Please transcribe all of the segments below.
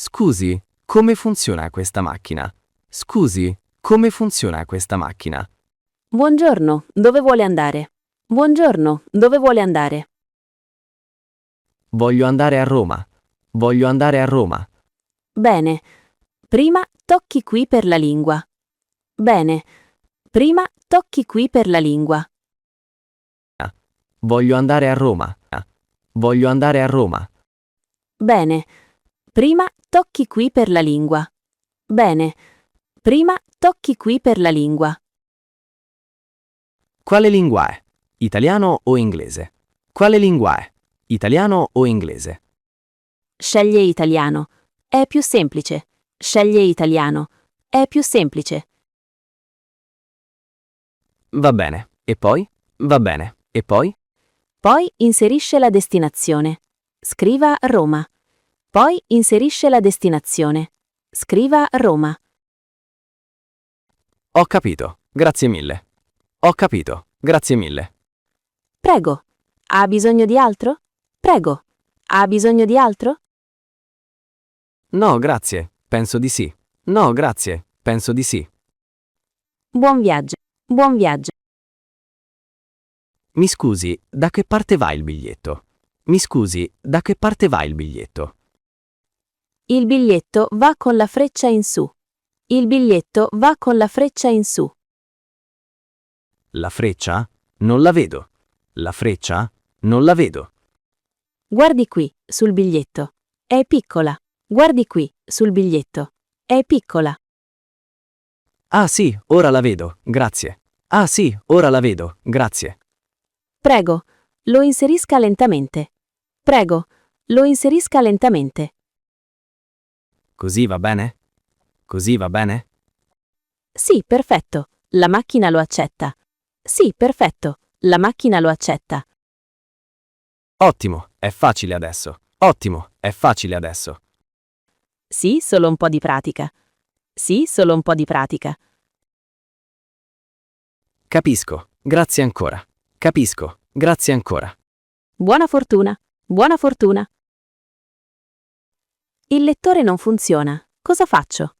Scusi, come funziona questa macchina? Scusi, come funziona questa macchina? Buongiorno, dove vuole andare? Buongiorno, dove vuole andare? Voglio andare a Roma. Voglio andare a Roma. Bene. Prima tocchi qui per la lingua. Bene. Prima tocchi qui per la lingua. Voglio andare a Roma. Voglio andare a Roma. Bene. Prima tocchi qui per la lingua. Bene. Prima tocchi qui per la lingua. Quale lingua è? Italiano o inglese? Quale lingua è? Italiano o inglese? Sceglie italiano. È più semplice. Sceglie italiano. È più semplice. Va bene. E poi? Va bene. E poi? Poi inserisce la destinazione. Scriva Roma. Poi inserisce la destinazione. Scriva Roma. Ho capito. Grazie mille. Ho capito. Grazie mille. Prego. Ha bisogno di altro? Prego. Ha bisogno di altro? No, grazie. Penso di sì. No, grazie. Penso di sì. Buon viaggio. Buon viaggio. Mi scusi, da che parte va il biglietto? Mi scusi, da che parte va il biglietto? Il biglietto va con la freccia in su. Il biglietto va con la freccia in su. La freccia? Non la vedo. La freccia? Non la vedo. Guardi qui, sul biglietto. È piccola. Guardi qui, sul biglietto. È piccola. Ah sì, ora la vedo, grazie. Ah sì, ora la vedo, grazie. Prego, lo inserisca lentamente. Prego, lo inserisca lentamente. Così va bene? Così va bene? Sì, perfetto. La macchina lo accetta. Sì, perfetto. La macchina lo accetta. Ottimo, è facile adesso. Ottimo, è facile adesso. Sì, solo un po' di pratica. Sì, solo un po' di pratica. Capisco, grazie ancora. Capisco, grazie ancora. Buona fortuna. Buona fortuna. Il lettore non funziona. Cosa faccio?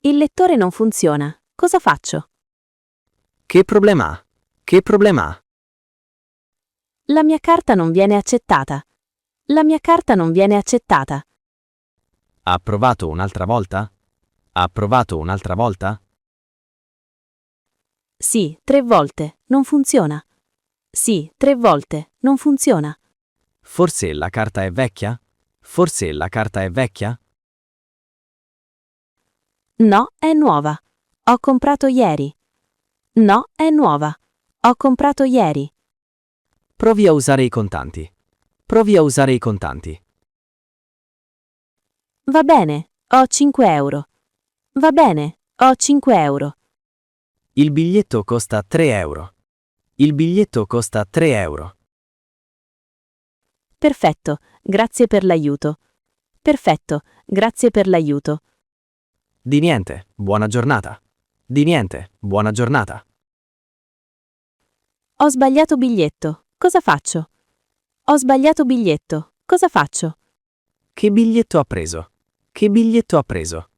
Il lettore non funziona. Cosa faccio? Che problema ha? Che problema ha? La mia carta non viene accettata. La mia carta non viene accettata. Ha provato un'altra volta? Ha provato un'altra volta? Sì, 3 volte. Non funziona. Sì, 3 volte. Non funziona. Forse la carta è vecchia? Forse la carta è vecchia? No, è nuova. Ho comprato ieri. No, è nuova. Ho comprato ieri. Provi a usare i contanti. Provi a usare i contanti. Va bene, ho 5 euro. Va bene, ho 5 euro. Il biglietto costa 3 euro. Il biglietto costa 3 euro. Perfetto, grazie per l'aiuto. Perfetto, grazie per l'aiuto. Di niente, buona giornata. Di niente, buona giornata. Ho sbagliato biglietto. Cosa faccio? Ho sbagliato biglietto. Cosa faccio? Che biglietto ha preso? Che biglietto ha preso?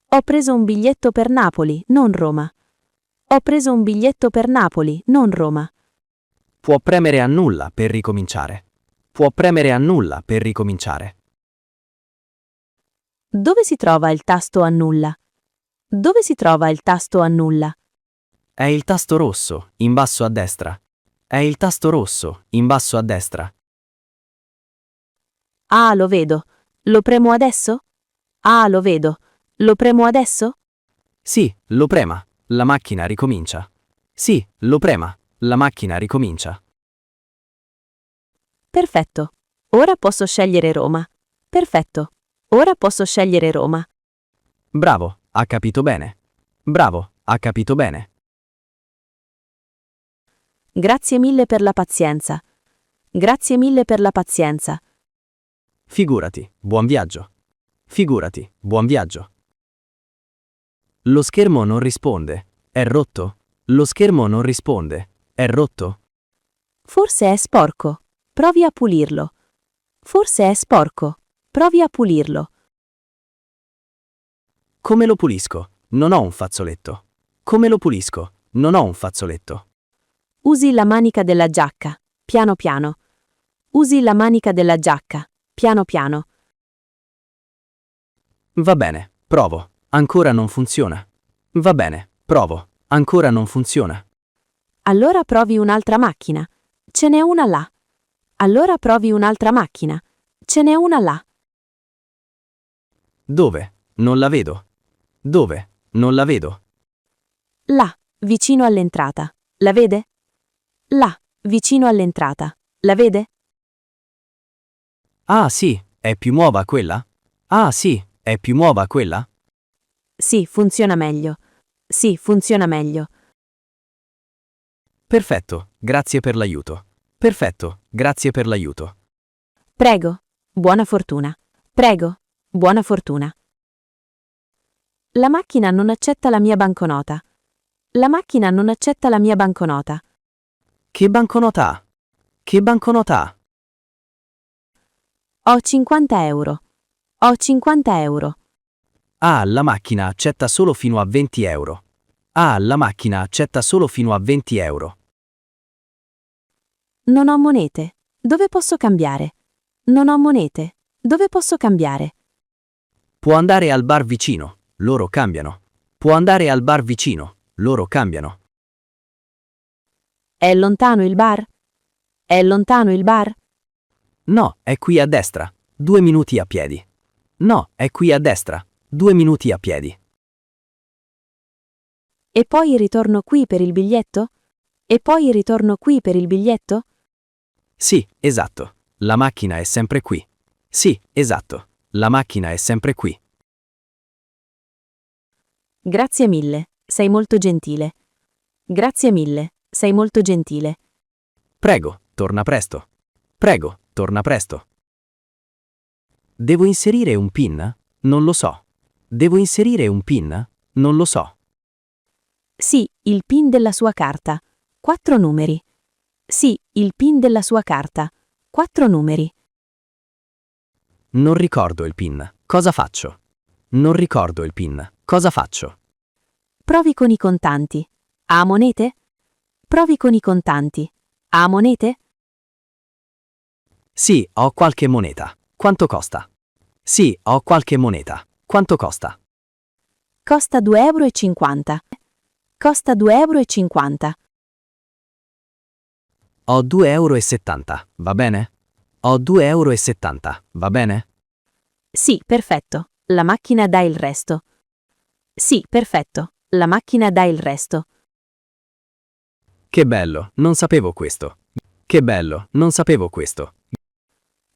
Ho preso un biglietto per Napoli, non Roma. Ho preso un biglietto per Napoli, non Roma. Può premere annulla per ricominciare. Può premere annulla per ricominciare. Dove si trova il tasto annulla? Dove si trova il tasto annulla? È il tasto rosso, in basso a destra. È il tasto rosso, in basso a destra. Ah, lo vedo. Lo premo adesso? Ah, lo vedo. Lo premo adesso? Sì, lo prema. La macchina ricomincia. Sì, lo prema. La macchina ricomincia. Perfetto. Ora posso scegliere Roma. Perfetto. Ora posso scegliere Roma. Bravo, ha capito bene. Bravo, ha capito bene. Grazie mille per la pazienza. Grazie mille per la pazienza. Figurati, buon viaggio. Figurati, buon viaggio. Lo schermo non risponde. È rotto? Lo schermo non risponde. È rotto? Forse è sporco. Provi a pulirlo. Forse è sporco. Provi a pulirlo. Come lo pulisco? Non ho un fazzoletto. Come lo pulisco? Non ho un fazzoletto. Usi la manica della giacca, piano piano. Usi la manica della giacca, piano piano. Va bene, provo. Ancora non funziona. Va bene, provo. Ancora non funziona. Allora provi un'altra macchina. Ce n'è una là. Allora provi un'altra macchina. Ce n'è una là. Dove? Non la vedo. Dove? Non la vedo. Là, vicino all'entrata. La vede? Là, vicino all'entrata. La vede? Ah sì, è più nuova quella? Ah sì, è più nuova quella? Sì, funziona meglio. Sì, funziona meglio. Perfetto, grazie per l'aiuto. Perfetto, grazie per l'aiuto. Prego. Buona fortuna. Prego. Buona fortuna. La macchina non accetta la mia banconota. La macchina non accetta la mia banconota. Che banconota ha? Che banconota ha? Ho 50 euro. Ho 50 euro. Ah, la macchina accetta solo fino a 20 euro. Ah, la macchina accetta solo fino a 20 euro. Non ho monete. Dove posso cambiare? Non ho monete. Dove posso cambiare? Può andare al bar vicino, loro cambiano. Può andare al bar vicino, loro cambiano. È lontano il bar? È lontano il bar? No, è qui a destra. 2 minuti a piedi. No, è qui a destra. 2 minuti a piedi. E poi ritorno qui per il biglietto? E poi ritorno qui per il biglietto? Sì, esatto. La macchina è sempre qui. Sì, esatto. La macchina è sempre qui. Grazie mille, sei molto gentile. Grazie mille, sei molto gentile. Prego, torna presto. Prego, torna presto. Devo inserire un PIN? Non lo so. Devo inserire un PIN? Non lo so. Sì, il PIN della sua carta. 4 numeri. Sì, il PIN della sua carta. 4 numeri. Non ricordo il PIN. Cosa faccio? Non ricordo il PIN. Cosa faccio? Provi con i contanti. Ha monete? Provi con i contanti. Ha monete? Sì, ho qualche moneta. Quanto costa? Sì, ho qualche moneta. Quanto costa? Costa 2,50 euro. Costa 2,50 euro. Ho 2,70 euro, va bene? Ho 2,70 euro, va bene? Sì, perfetto. La macchina dà il resto. Sì, perfetto. La macchina dà il resto. Che bello, non sapevo questo. Che bello, non sapevo questo.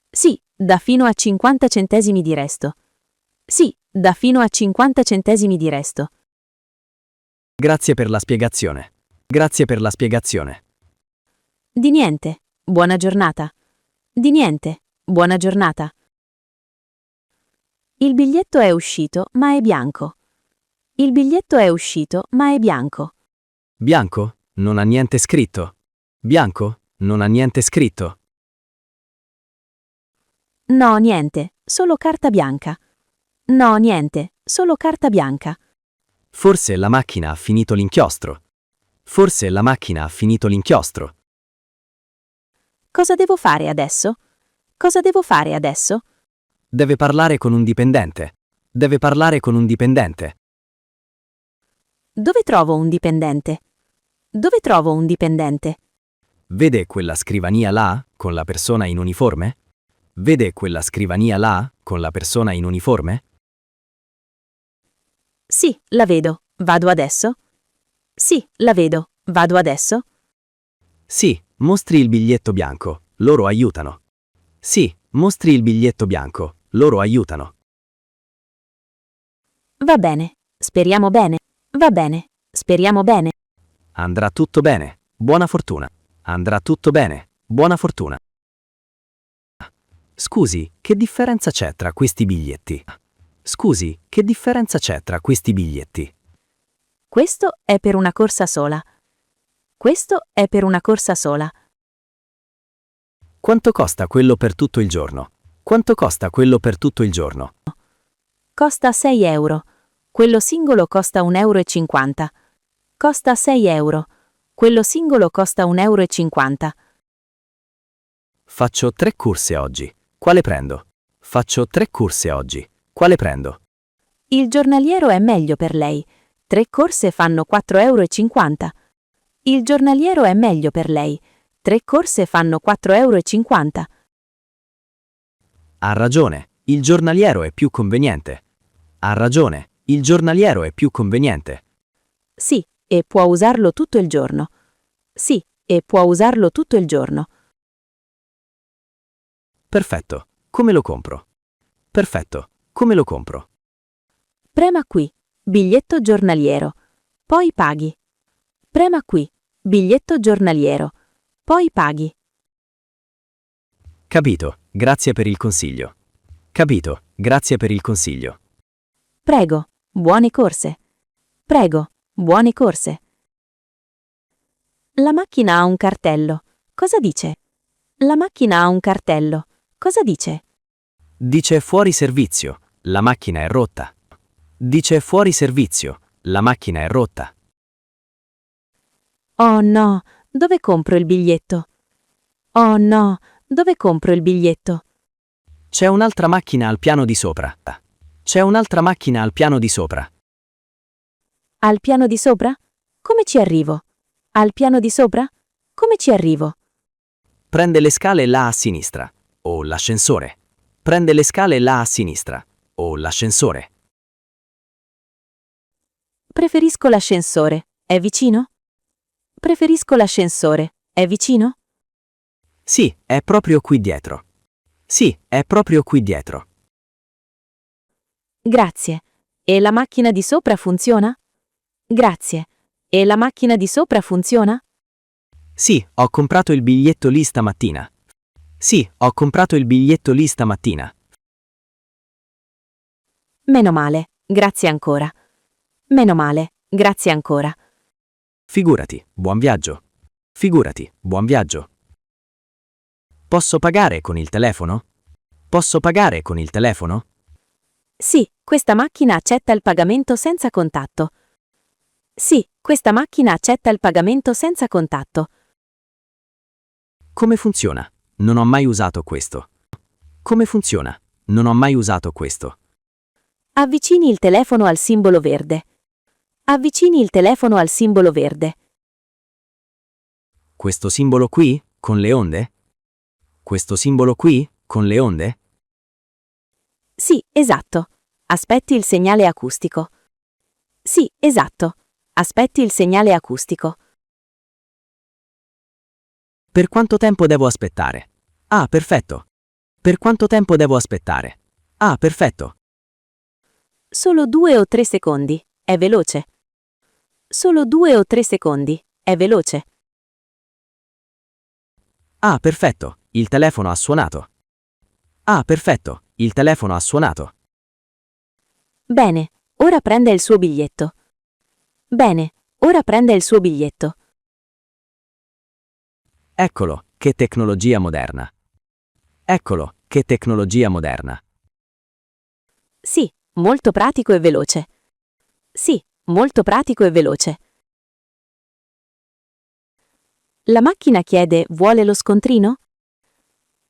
Sì, dà fino a 50 centesimi di resto. Sì, dà fino a 50 centesimi di resto. Grazie per la spiegazione. Grazie per la spiegazione. Di niente. Buona giornata. Di niente. Buona giornata. Il biglietto è uscito, ma è bianco. Il biglietto è uscito, ma è bianco. Bianco? Non ha niente scritto. Bianco? Non ha niente scritto. No, niente, solo carta bianca. No, niente, solo carta bianca. Forse la macchina ha finito l'inchiostro. Forse la macchina ha finito l'inchiostro. Cosa devo fare adesso? Cosa devo fare adesso? Deve parlare con un dipendente. Deve parlare con un dipendente. Dove trovo un dipendente? Dove trovo un dipendente? Vede quella scrivania là, con la persona in uniforme? Vede quella scrivania là, con la persona in uniforme? Sì, la vedo. Vado adesso? Sì, la vedo. Vado adesso? Sì, mostri il biglietto bianco. Loro aiutano. Sì, mostri il biglietto bianco. Loro aiutano. Va bene. Speriamo bene. Va bene. Speriamo bene. Andrà tutto bene. Buona fortuna. Andrà tutto bene. Buona fortuna. Scusi, che differenza c'è tra questi biglietti? Scusi, che differenza c'è tra questi biglietti? Questo è per una corsa sola. Questo è per una corsa sola. Quanto costa quello per tutto il giorno? Quanto costa quello per tutto il giorno? Costa 6 euro. Quello singolo costa 1,50 euro. Costa 6 euro. Quello singolo costa 1,50 euro. Faccio 3 corse oggi. Quale prendo? Faccio 3 corse oggi. Quale prendo? Il giornaliero è meglio per lei. 3 corse fanno 4,50 euro. Il giornaliero è meglio per lei. 3 corse fanno 4,50 euro. Ha ragione, il giornaliero è più conveniente. Ha ragione, il giornaliero è più conveniente. Sì, e può usarlo tutto il giorno. Sì, e può usarlo tutto il giorno. Perfetto, come lo compro? Perfetto, come lo compro? Prema qui, biglietto giornaliero. Poi paghi. Prema qui, biglietto giornaliero. Poi paghi. Capito, grazie per il consiglio. Capito, grazie per il consiglio. Prego, buone corse. Prego, buone corse. La macchina ha un cartello. Cosa dice? La macchina ha un cartello. Cosa dice? Dice fuori servizio, la macchina è rotta. Dice fuori servizio, la macchina è rotta. Oh no, dove compro il biglietto? Oh no, dove compro il biglietto? C'è un'altra macchina al piano di sopra. C'è un'altra macchina al piano di sopra. Al piano di sopra? Come ci arrivo? Al piano di sopra? Come ci arrivo? Prende le scale là a sinistra. O l'ascensore. Prende le scale là a sinistra. O l'ascensore. Preferisco l'ascensore. È vicino? Preferisco l'ascensore. È vicino? Sì, è proprio qui dietro. Sì, è proprio qui dietro. Grazie. E la macchina di sopra funziona? Grazie. E la macchina di sopra funziona? Sì, ho comprato il biglietto lì stamattina. Sì, ho comprato il biglietto lì stamattina. Meno male. Grazie ancora. Meno male. Grazie ancora. Figurati, buon viaggio. Figurati, buon viaggio. Posso pagare con il telefono? Posso pagare con il telefono? Sì, questa macchina accetta il pagamento senza contatto. Sì, questa macchina accetta il pagamento senza contatto. Come funziona? Non ho mai usato questo. Come funziona? Non ho mai usato questo. Avvicini il telefono al simbolo verde. Avvicini il telefono al simbolo verde. Questo simbolo qui, con le onde? Questo simbolo qui, con le onde? Sì, esatto. Aspetti il segnale acustico. Sì, esatto. Aspetti il segnale acustico. Per quanto tempo devo aspettare? Ah, perfetto. Per quanto tempo devo aspettare? Ah, perfetto. Solo 2 o 3 secondi. È veloce. Solo 2 o 3 secondi. È veloce. Ah, perfetto. Il telefono ha suonato. Ah, perfetto. Il telefono ha suonato. Bene, ora prende il suo biglietto. Bene, ora prende il suo biglietto. Eccolo, che tecnologia moderna. Eccolo, che tecnologia moderna. Sì, molto pratico e veloce. Sì, molto pratico e veloce. La macchina chiede: vuole lo scontrino?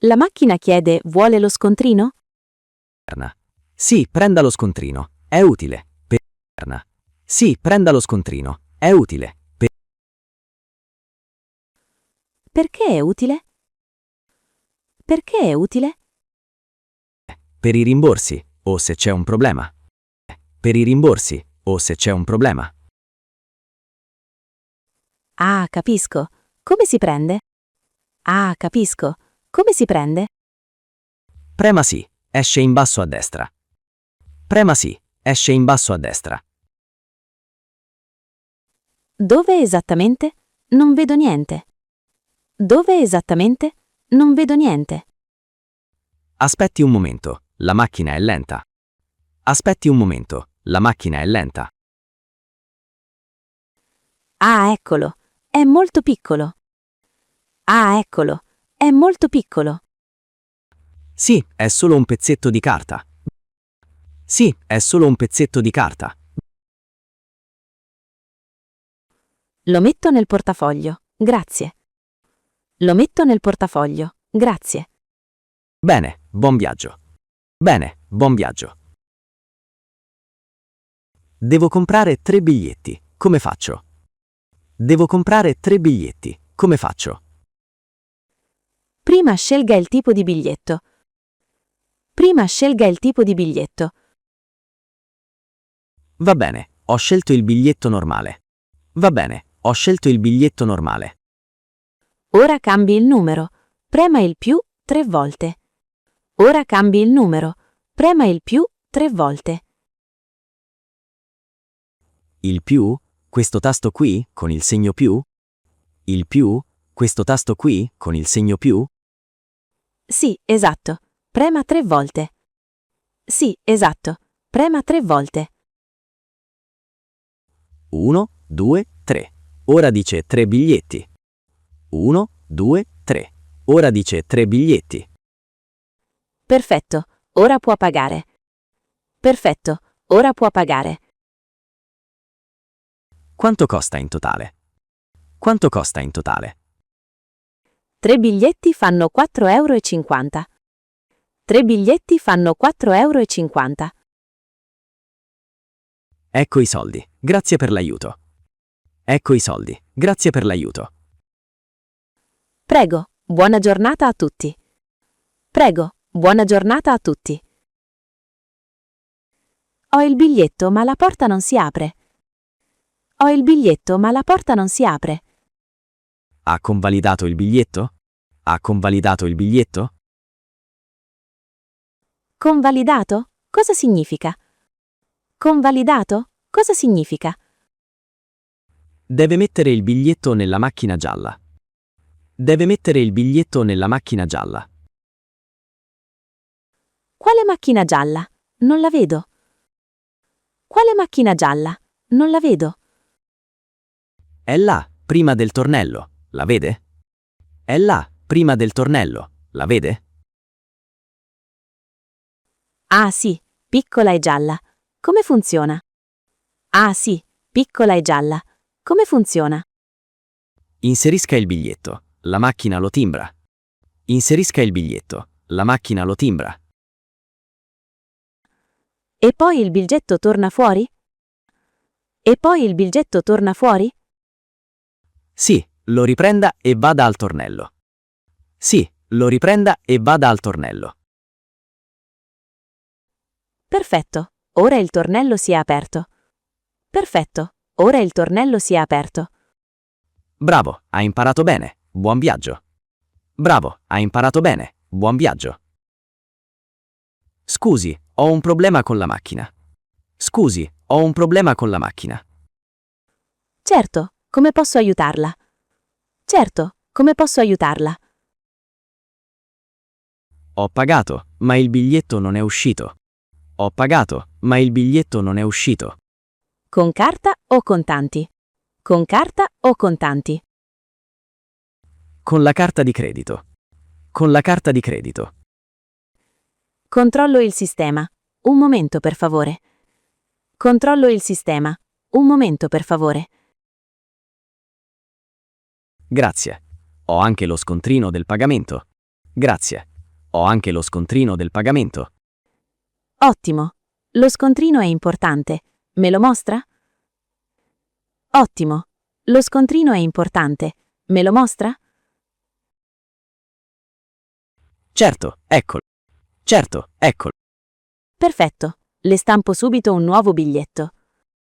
La macchina chiede: vuole lo scontrino? Sì, prenda lo scontrino. È utile. Per. Sì, prenda lo scontrino. È utile. Perché è utile? Perché è utile? Per i rimborsi, o se c'è un problema. Per i rimborsi, o se c'è un problema. Ah, capisco. Come si prende? Ah, capisco. Come si prende? Prema sì, esce in basso a destra. Prema sì, esce in basso a destra. Dove esattamente? Non vedo niente. Dove esattamente? Non vedo niente. Aspetti un momento, la macchina è lenta. Aspetti un momento, la macchina è lenta. Ah, eccolo. È molto piccolo. Ah, eccolo. È molto piccolo. Sì, è solo un pezzetto di carta. Sì, è solo un pezzetto di carta. Lo metto nel portafoglio, grazie. Lo metto nel portafoglio, grazie. Bene, buon viaggio. Bene, buon viaggio. Devo comprare 3 biglietti. Come faccio? Devo comprare 3 biglietti. Come faccio? Prima scelga il tipo di biglietto. Prima scelga il tipo di biglietto. Va bene, ho scelto il biglietto normale. Va bene, ho scelto il biglietto normale. Ora cambi il numero. Prema il più 3 volte. Ora cambi il numero. Prema il più 3 volte. Il più? Questo tasto qui, con il segno più? Il più? Questo tasto qui, con il segno più? Sì, esatto. Prema 3 volte. Sì, esatto. Prema 3 volte. 1, 2, 3. Ora dice 3 biglietti. 1, 2, 3. Ora dice 3 biglietti. Perfetto. Ora può pagare. Perfetto. Ora può pagare. Quanto costa in totale? Quanto costa in totale? 3 biglietti fanno 4,50 €. 3 biglietti fanno 4,50 €. Ecco i soldi. Grazie per l'aiuto. Ecco i soldi. Grazie per l'aiuto. Prego, buona giornata a tutti. Prego, buona giornata a tutti. Ho il biglietto, ma la porta non si apre. Ho il biglietto, ma la porta non si apre. Ha convalidato il biglietto? Ha convalidato il biglietto? Convalidato? Cosa significa? Convalidato? Cosa significa? Deve mettere il biglietto nella macchina gialla. Deve mettere il biglietto nella macchina gialla. Quale macchina gialla? Non la vedo. Quale macchina gialla? Non la vedo. È là, prima del tornello. La vede? È là, prima del tornello. La vede? Ah sì, piccola e gialla. Come funziona? Ah sì, piccola e gialla. Come funziona? Inserisca il biglietto. La macchina lo timbra. Inserisca il biglietto. La macchina lo timbra. E poi il biglietto torna fuori? E poi il biglietto torna fuori? Sì, lo riprenda e vada al tornello. Sì, lo riprenda e vada al tornello. Perfetto, ora il tornello si è aperto. Perfetto, ora il tornello si è aperto. Bravo, ha imparato bene. Buon viaggio. Bravo, ha imparato bene. Buon viaggio. Scusi, ho un problema con la macchina. Scusi, ho un problema con la macchina. Certo, come posso aiutarla? Certo, come posso aiutarla? Ho pagato, ma il biglietto non è uscito. Ho pagato, ma il biglietto non è uscito. Con carta o contanti? Con carta o contanti? Con la carta di credito. Con la carta di credito. Controllo il sistema. Un momento, per favore. Controllo il sistema. Un momento, per favore. Grazie. Ho anche lo scontrino del pagamento. Grazie. Ho anche lo scontrino del pagamento. Ottimo. Lo scontrino è importante. Me lo mostra? Ottimo. Lo scontrino è importante. Me lo mostra? Certo, eccolo. Certo, eccolo. Perfetto. Le stampo subito un nuovo biglietto.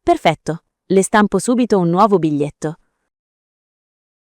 Perfetto. Le stampo subito un nuovo biglietto.